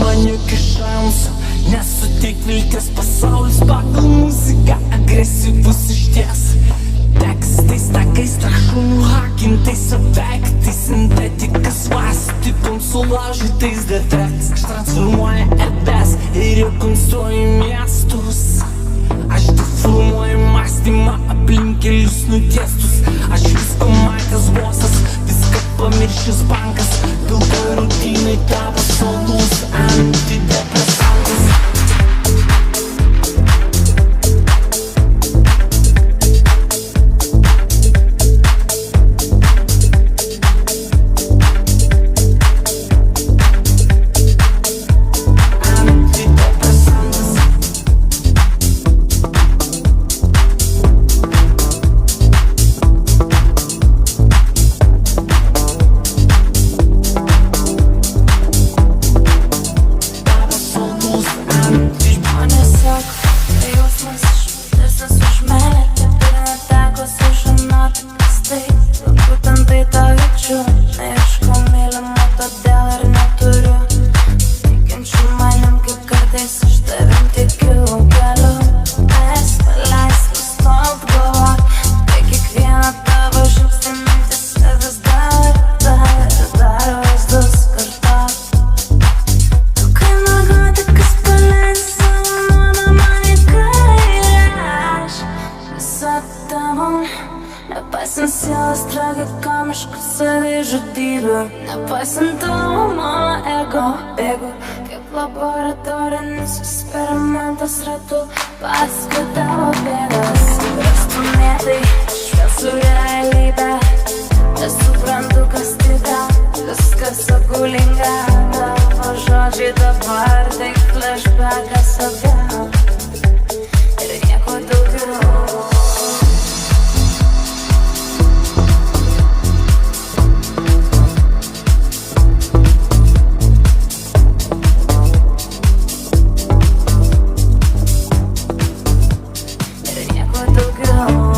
man jokių šansų, nesuteik vilties, pasaulis pagal muziką agresyvus išties. Tekstais, takais, trašūnų hakintais, efektais, sintetikas, vastipom sulaužytais defektais. Aš transformuoju erdves ir rekonstruoju miestus. Aš deformuoju mąstymą aplink kelius nutiestus. Aš visko matęs bosas, viską pamiršęs bankas. Pilkoj rutinai tavo saldus antidepresantas. Nepaisant sielos tragikomiškų savižudybių, nepaisant tavo mano ego bėgu kaip laboratorinis eksperimentas ratu. Paskui tavo bėdas rastumėtai šviesų realybę. Nesuprantu, kas tai tau, viskas agulinga. Tavo žodžiai dabar tai flashbackas atgal ir nieko daugiau. Go.